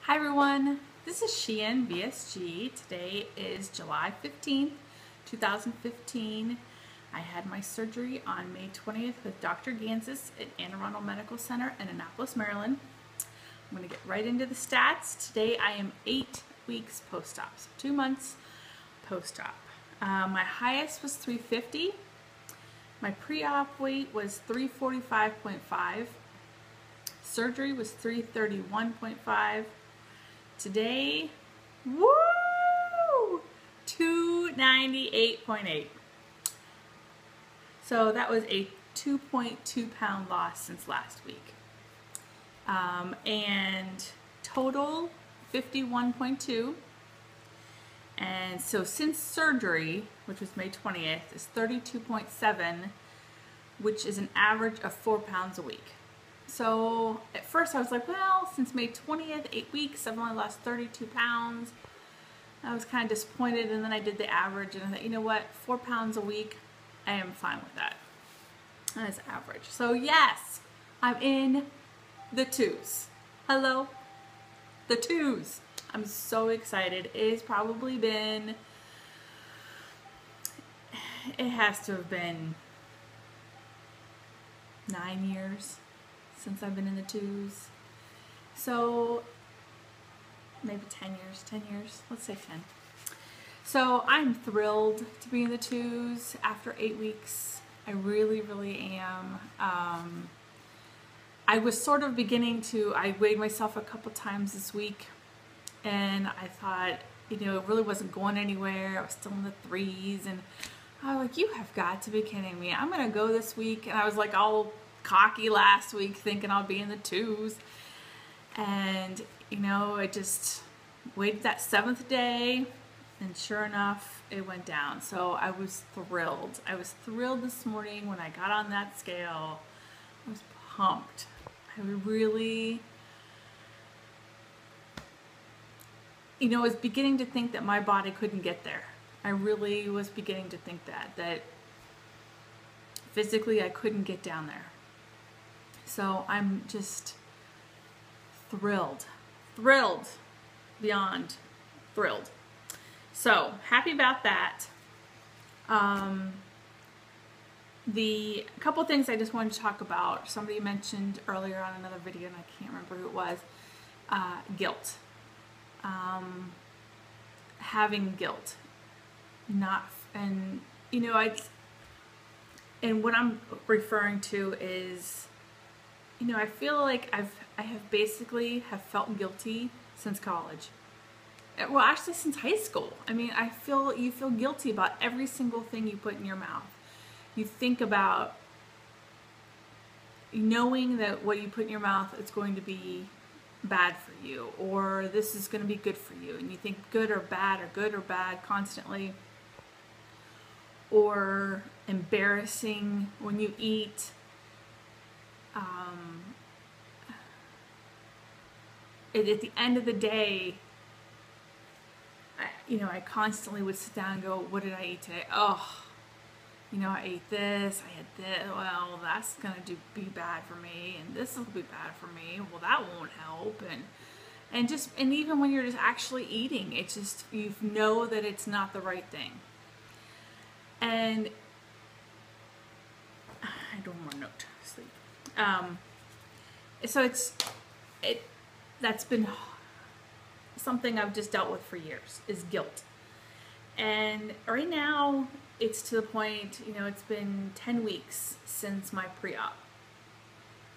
Hi everyone, this is Sheehan VSG. Today is July 15th, 2015. I had my surgery on May 20th with Dr. Gansas at Anne Arundel Medical Center in Annapolis, Maryland. I'm going to get right into the stats. Today I am 8 weeks post-op, so 2 months post-op. My highest was 350. My pre-op weight was 345.5. Surgery was 331.5. Today, woo, 298.8. So that was a 2.2 pound loss since last week. And total 51.2. And so since surgery, which was May 20th, is 32.7, which is an average of 4 pounds a week. So at first I was like, well, since May 20th, 8 weeks, I've only lost 32 pounds. I was kind of disappointed, and then I did the average, and I thought, you know what, 4 pounds a week, I am fine with that as average. So yes, I'm in the twos. Hello, the twos. I'm so excited. It's probably been, it has to have been 9 years since I've been in the twos. So maybe 10 years, let's say 10. So I'm thrilled to be in the twos after 8 weeks. I really, really am. I was sort of beginning to, I weighed myself a couple times this week, and I thought, you know, it really wasn't going anywhere. I was still in the threes, and I was like, you have got to be kidding me. I'm gonna go this week. And I was like all cocky last week thinking I'll be in the twos, and you know, I just waited that 7th day, and sure enough it went down. So I was thrilled. I was thrilled this morning when I got on that scale. I was pumped. I really, you know, I was beginning to think that my body couldn't get there. I really was beginning to think that physically I couldn't get down there. So I'm just thrilled, beyond thrilled. So happy about that. The couple things I just wanted to talk about. Somebody mentioned earlier on another video, and I can't remember who it was, guilt. Having guilt. And you know, and what I'm referring to is, you know, I feel like I have basically felt guilty since college. Well, actually since high school. I mean, you feel guilty about every single thing you put in your mouth. You think about knowing that what you put in your mouth is going to be bad for you, or this is going to be good for you, and you think good or bad constantly, or embarrassing when you eat. At the end of the day, I constantly would sit down and go, what did I eat today? Oh, you know, I ate this, I had this, well, that's going to be bad for me, and this will be bad for me, well, that won't help, and even when you're just actually eating, it's just, you know that it's not the right thing. And I don't want to note, sleep. So that's been something I've just dealt with for years, is guilt. And right now it's to the point, you know, it's been 10 weeks since my pre-op,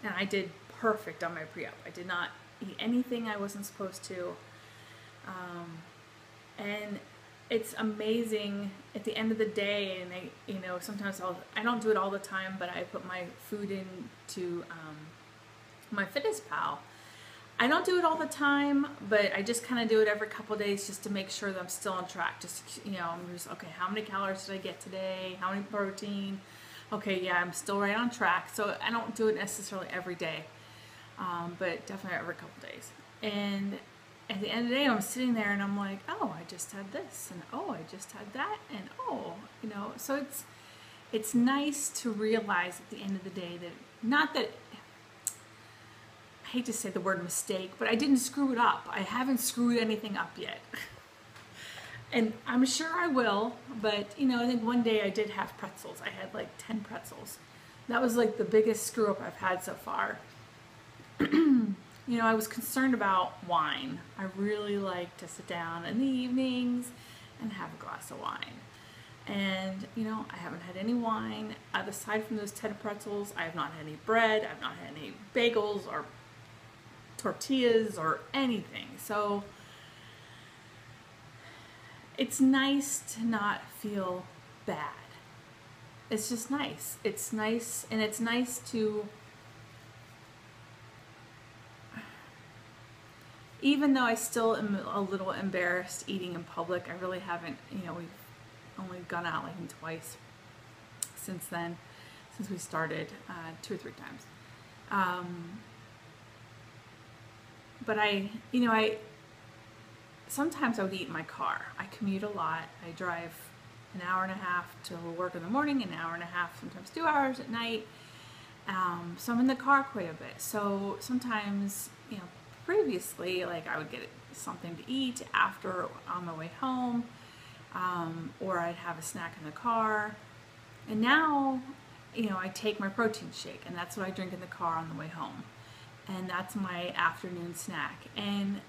and I did perfect on my pre-op. I did not eat anything I wasn't supposed to, and it's amazing at the end of the day. And you know, sometimes I don't do it all the time, but I put my food into my FitnessPal. I don't do it all the time, but I just kind of do it every couple of days just to make sure that I'm still on track. Just, you know, I'm just, okay, how many calories did I get today? How many protein? Okay, yeah, I'm still right on track. So I don't do it necessarily every day, but definitely every couple of days. And at the end of the day, I'm sitting there and I'm like, oh, I just had this, and oh, I just had that, and oh, you know, so it's nice to realize at the end of the day that, not that, I hate to say the word mistake, but I didn't screw it up. I haven't screwed anything up yet. And I'm sure I will, but you know, I think one day I did have pretzels. I had like 10 pretzels. That was like the biggest screw up I've had so far. You know, I was concerned about wine. I really like to sit down in the evenings and have a glass of wine. And, you know, I haven't had any wine. Aside from those 10 pretzels, I have not had any bread. I've not had any bagels or tortillas or anything. So it's nice to not feel bad. It's just nice. It's nice, and it's nice to, even though I still am a little embarrassed eating in public, I really haven't, you know, we've only gone out like twice since then, since we started, 2 or 3 times. But sometimes I would eat in my car. I commute a lot. I drive an hour and a half to work in the morning, an hour and a half, sometimes 2 hours at night. So I'm in the car quite a bit. So sometimes, you know, previously, like I would get something to eat after on my way home, or I'd have a snack in the car. And now, you know, I take my protein shake, and that's what I drink in the car on the way home. And that's my afternoon snack. And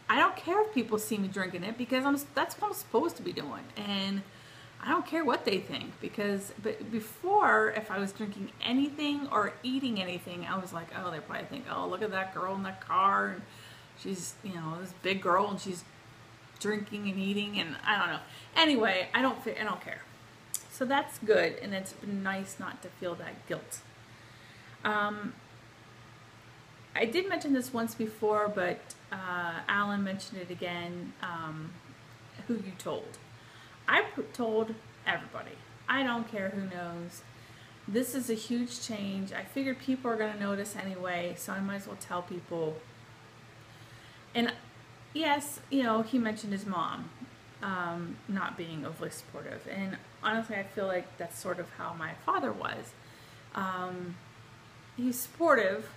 I don't care if people see me drinking it, because that's what I'm supposed to be doing. And I don't care what they think, but before, if I was drinking anything or eating anything, I was like, oh, they probably think, oh, look at that girl in that car, and she's, you know, this big girl, and she's drinking and eating, and I don't know. Anyway, I don't care. So that's good, and it's been nice not to feel that guilt. I did mention this once before, but Alan mentioned it again, who you told. I told everybody. I don't care who knows. This is a huge change. I figured people are going to notice anyway, so I might as well tell people. And yes, you know, he mentioned his mom not being overly supportive. And honestly, I feel like that's sort of how my father was. He's supportive,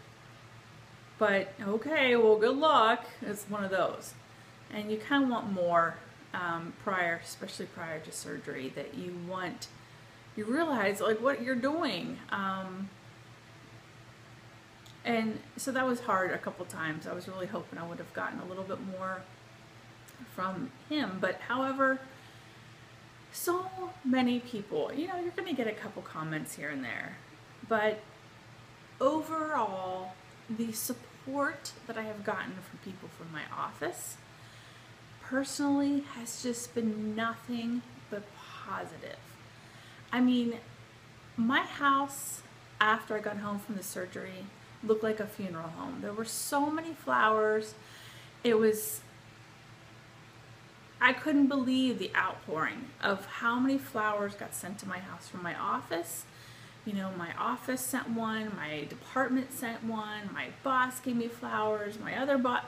but okay, well, good luck. It's one of those. And you kind of want more especially prior to surgery, that you realize like what you're doing. And so that was hard a couple times. I was really hoping I would have gotten a little bit more from him. But however, so many people, you know, you're going to get a couple comments here and there. But overall, the support that I have gotten from people from my office personally has just been nothing but positive. I mean, my house after I got home from the surgery looked like a funeral home. There were so many flowers. I couldn't believe the outpouring of how many flowers got sent to my house from my office. You know, my office sent one, my department sent one, my boss gave me flowers, my other boss.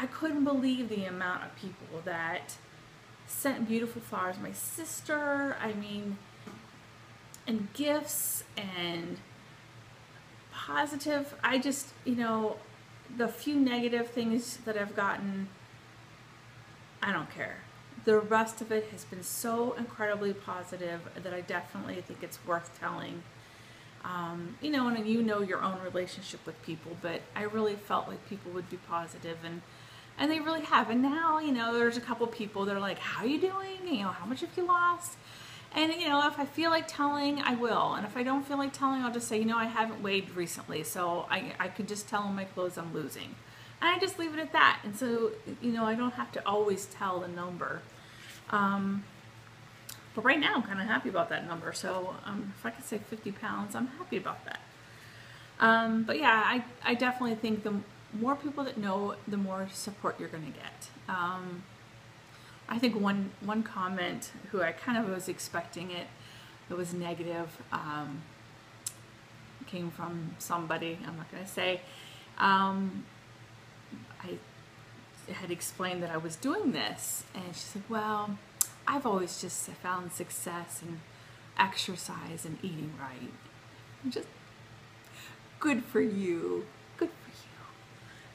I couldn't believe the amount of people that sent beautiful flowers. My sister, I mean, and gifts and positive. I just, you know, the few negative things that I've gotten, I don't care. The rest of it has been so incredibly positive that I definitely think it's worth telling. You know, and you know your own relationship with people, but I really felt like people would be positive, and they really have. And now, you know, there's a couple people that are like, how are you doing? You know, how much have you lost? And, you know, if I feel like telling, I will. And if I don't feel like telling, I'll just say, you know, I haven't weighed recently, so I could just tell in my clothes I'm losing. And I just leave it at that. And so, you know, I don't have to always tell the number. But right now I'm kind of happy about that number. So if I could say 50 pounds, I'm happy about that. But yeah, I definitely think the more people that know, the more support you're going to get. I think one comment who I kind of was expecting it was negative, came from somebody, I'm not going to say. I had explained that I was doing this, and she said, well, I've always just found success in exercise and eating right. Just good for you. Good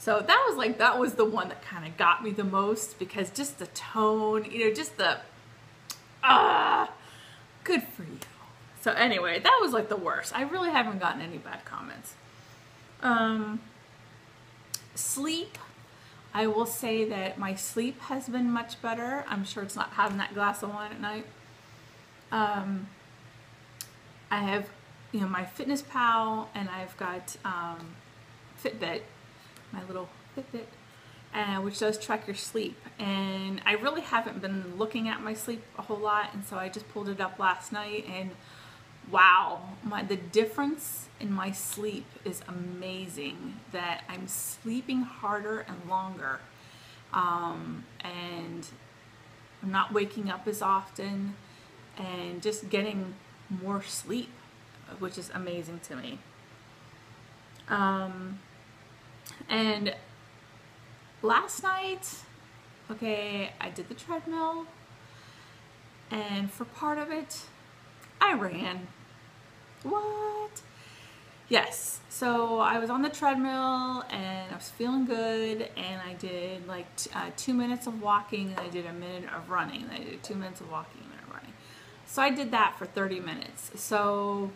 So that was the one that kind of got me the most, because just the tone, you know, just the, good for you. So anyway, that was like the worst. I really haven't gotten any bad comments. Sleep. I will say that my sleep has been much better. I'm sure it's not having that glass of wine at night. I have, you know, my FitnessPal, and I've got Fitbit, my little Fitbit, which does track your sleep. And I really haven't been looking at my sleep a whole lot, and so I just pulled it up last night, and wow, the difference in my sleep is amazing. That I'm sleeping harder and longer, and I'm not waking up as often, and just getting more sleep, which is amazing to me. And last night, okay, I did the treadmill, and for part of it, I ran. What? Yes. So I was on the treadmill and I was feeling good, and I did like 2 minutes of walking, and I did a minute of running. And I did 2 minutes of walking, and a minute of running. So I did that for 30 minutes. So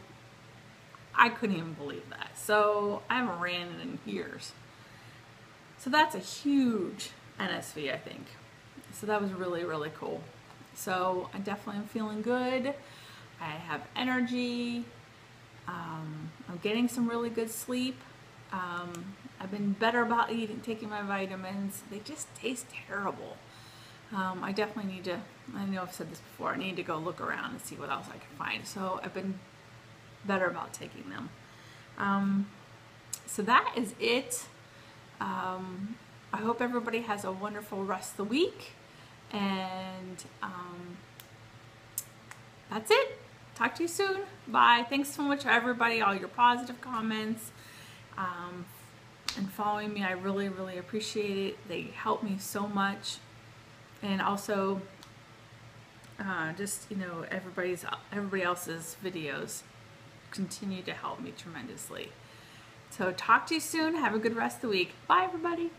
I couldn't even believe that. So I haven't ran in years. So that's a huge NSV, I think. So that was really, really cool. So I definitely am feeling good. I have energy. I'm getting some really good sleep. I've been better about taking my vitamins. They just taste terrible. I definitely need to, I know I've said this before, I need to go look around and see what else I can find. So I've been better about taking them. So that is it. I hope everybody has a wonderful rest of the week, and that's it. Talk to you soon. Bye. Thanks so much, everybody, all your positive comments, and following me. I really, really appreciate it. They help me so much. And also, just, you know, everybody else's videos continue to help me tremendously. So talk to you soon. Have a good rest of the week. Bye, everybody.